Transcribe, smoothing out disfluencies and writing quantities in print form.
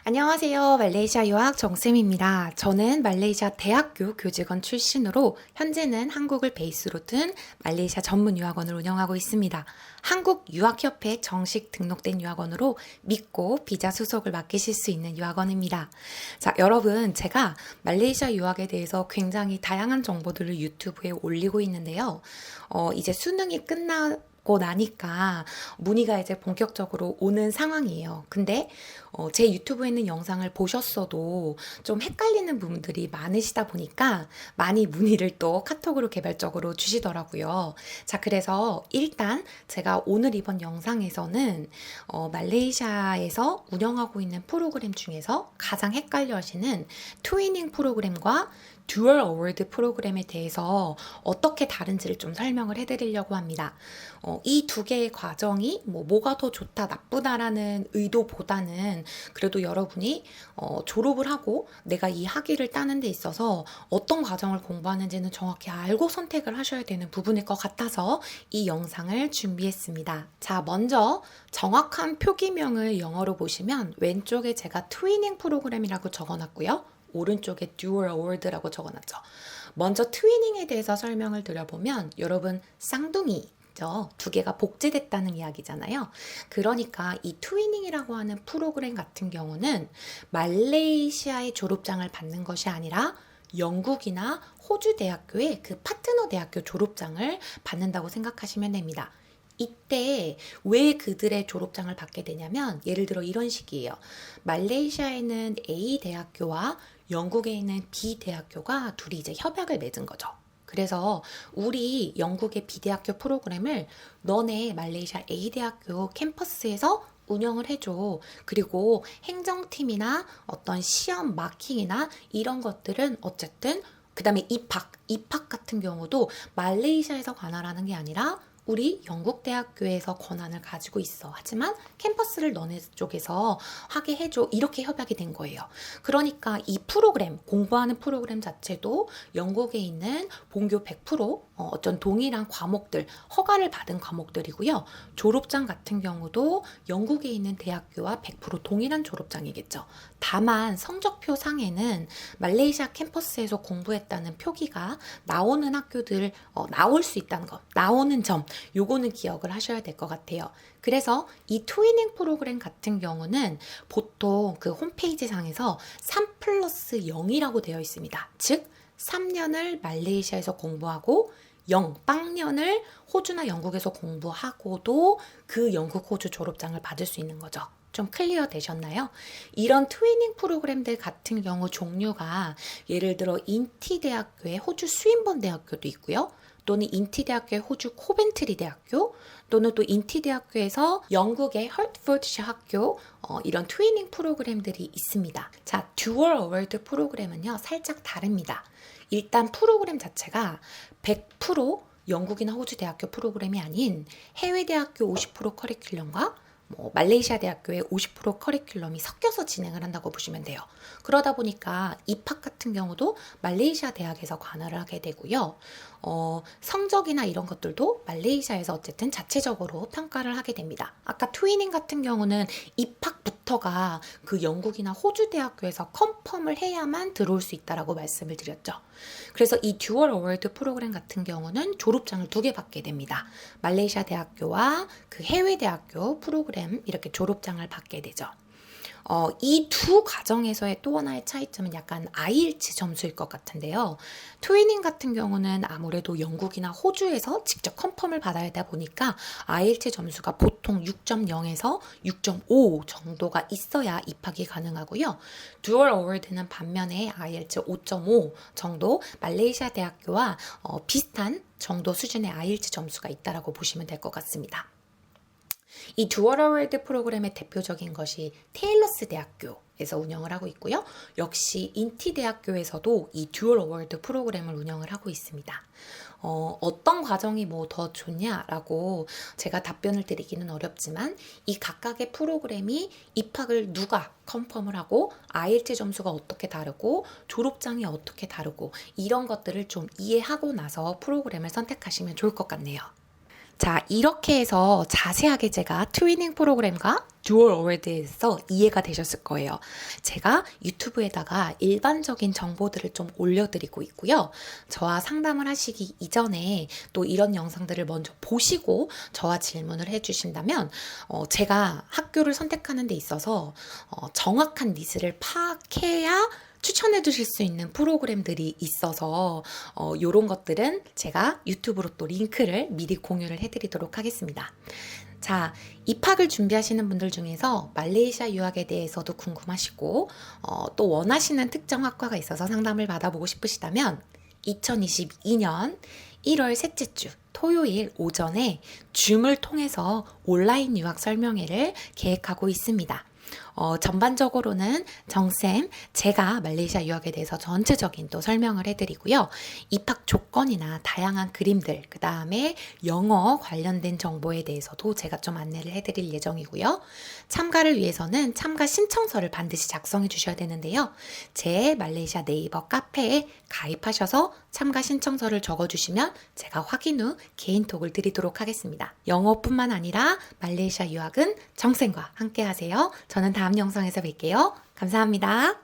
안녕하세요. 말레이시아 유학 정쌤입니다. 저는 말레이시아 대학교 교직원 출신으로 현재는 한국을 베이스로 둔 말레이시아 전문 유학원을 운영하고 있습니다. 한국유학협회 정식 등록된 유학원으로 믿고 비자 수속을 맡기실 수 있는 유학원입니다. 자, 여러분, 제가 말레이시아 유학에 대해서 굉장히 다양한 정보들을 유튜브에 올리고 있는데요. 이제 수능이 끝나고 나니까 문의가 이제 본격적으로 오는 상황이에요. 근데 제 유튜브에 있는 영상을 보셨어도 좀 헷갈리는 부분들이 많으시다 보니까 많이 문의를 또 카톡으로 개별적으로 주시더라고요. 자, 그래서 일단 제가 오늘 이번 영상에서는 말레이시아에서 운영하고 있는 프로그램 중에서 가장 헷갈려 하시는 트위닝 프로그램과 듀얼 어워드 프로그램에 대해서 어떻게 다른지를 좀 설명을 해드리려고 합니다. 이 두 개의 과정이 뭐가 더 좋다, 나쁘다라는 의도보다는 그래도 여러분이 졸업을 하고 내가 이 학위를 따는 데 있어서 어떤 과정을 공부하는지는 정확히 알고 선택을 하셔야 되는 부분일 것 같아서 이 영상을 준비했습니다. 자, 먼저 정확한 표기명을 영어로 보시면 왼쪽에 제가 트위닝 프로그램이라고 적어놨고요. 오른쪽에 듀얼 어워드라고 적어놨죠. 먼저 트위닝에 대해서 설명을 드려보면 여러분 쌍둥이 두 개가 복제됐다는 이야기잖아요. 그러니까 이 트위닝이라고 하는 프로그램 같은 경우는 말레이시아의 졸업장을 받는 것이 아니라 영국이나 호주 대학교의 그 파트너 대학교 졸업장을 받는다고 생각하시면 됩니다. 이때 왜 그들의 졸업장을 받게 되냐면 예를 들어 이런 식이에요. 말레이시아에는 A 대학교와 영국에 있는 B 대학교가 둘이 이제 협약을 맺은 거죠. 그래서 우리 영국의 B대학교 프로그램을 너네 말레이시아 A대학교 캠퍼스에서 운영을 해줘. 그리고 행정팀이나 어떤 시험 마킹이나 이런 것들은 어쨌든 그 다음에 입학 같은 경우도 말레이시아에서 관할하는 게 아니라 우리 영국 대학교에서 권한을 가지고 있어. 하지만 캠퍼스를 너네 쪽에서 하게 해줘. 이렇게 협약이 된 거예요. 그러니까 이 프로그램, 공부하는 프로그램 자체도 영국에 있는 본교 100% 어떤 동일한 과목들, 허가를 받은 과목들이고요. 졸업장 같은 경우도 영국에 있는 대학교와 100% 동일한 졸업장이겠죠. 다만 성적표 상에는 말레이시아 캠퍼스에서 공부했다는 표기가 나오는 학교들, 나올 수 있다는 거, 나오는 점, 요거는 기억을 하셔야 될 것 같아요. 그래서 이 트위닝 프로그램 같은 경우는 보통 그 홈페이지 상에서 3+0이라고 되어 있습니다. 즉 3년을 말레이시아에서 공부하고 0빵년을 호주나 영국에서 공부하고도 그 영국 호주 졸업장을 받을 수 있는 거죠. 좀 클리어 되셨나요? 이런 트위닝 프로그램들 같은 경우 종류가 예를 들어 인티대학교의 호주 스윈번 대학교도 있고요. 또는 인티대학교의 호주 코벤트리 대학교 또는 또 인티대학교에서 영국의 헐트포드셔 학교 이런 트위닝 프로그램들이 있습니다. 자, 듀얼 어워드 프로그램은요 살짝 다릅니다. 일단 프로그램 자체가 100% 영국이나 호주 대학교 프로그램이 아닌 해외 대학교 50% 커리큘럼과 말레이시아 대학교의 50% 커리큘럼이 섞여서 진행을 한다고 보시면 돼요. 그러다 보니까 입학 같은 경우도 말레이시아 대학에서 관할을 하게 되고요. 성적이나 이런 것들도 말레이시아에서 어쨌든 자체적으로 평가를 하게 됩니다. 아까 트위닝 같은 경우는 입학부터가 그 영국이나 호주 대학교에서 컨펌을 해야만 들어올 수 있다라고 말씀을 드렸죠. 그래서 이 듀얼 어워드 프로그램 같은 경우는 졸업장을 2개 받게 됩니다. 말레이시아 대학교와 그 해외 대학교 프로그램 이렇게 졸업장을 받게 되죠. 이 두 과정에서의 또 하나의 차이점은 약간 IELTS 점수일 것 같은데요. 트위닝 같은 경우는 아무래도 영국이나 호주에서 직접 컨펌을 받아야 하다 보니까 IELTS 점수가 보통 6.0에서 6.5 정도가 있어야 입학이 가능하고요. 듀얼 어워드는 반면에 IELTS 5.5 정도 말레이시아 대학교와 비슷한 정도 수준의 IELTS 점수가 있다라고 보시면 될 것 같습니다. 이 듀얼 어워드 프로그램의 대표적인 것이 테일러스 대학교에서 운영을 하고 있고요. 역시 인티 대학교에서도 이 듀얼 어워드 프로그램을 운영을 하고 있습니다. 어떤 과정이 더 좋냐라고 제가 답변을 드리기는 어렵지만 이 각각의 프로그램이 입학을 누가 컨펌을 하고 IELTS 점수가 어떻게 다르고 졸업장이 어떻게 다르고 이런 것들을 좀 이해하고 나서 프로그램을 선택하시면 좋을 것 같네요. 자, 이렇게 해서 자세하게 제가 트위닝 프로그램과 듀얼 월드에서 이해가 되셨을 거예요. 제가 유튜브에다가 일반적인 정보들을 좀 올려드리고 있고요. 저와 상담을 하시기 이전에 또 이런 영상들을 먼저 보시고 저와 질문을 해주신다면 제가 학교를 선택하는 데 있어서 정확한 니즈를 파악해야 추천해 주실 수 있는 프로그램들이 있어서 이런 것들은 제가 유튜브로 또 링크를 미리 공유를 해드리도록 하겠습니다. 자, 입학을 준비하시는 분들 중에서 말레이시아 유학에 대해서도 궁금하시고 또 원하시는 특정 학과가 있어서 상담을 받아보고 싶으시다면 2022년 1월 셋째 주 토요일 오전에 줌을 통해서 온라인 유학 설명회를 계획하고 있습니다. 전반적으로는 정쌤, 제가 말레이시아 유학에 대해서 전체적인 또 설명을 해드리고요. 입학 조건이나 다양한 그림들, 그 다음에 영어 관련된 정보에 대해서도 제가 좀 안내를 해드릴 예정이고요. 참가를 위해서는 참가 신청서를 반드시 작성해 주셔야 되는데요. 제 말레이시아 네이버 카페에 가입하셔서 참가 신청서를 적어주시면 제가 확인 후 개인톡을 드리도록 하겠습니다. 영어뿐만 아니라 말레이시아 유학은 정쌤과 함께 하세요. 저는 다음 영상에서 뵐게요. 감사합니다.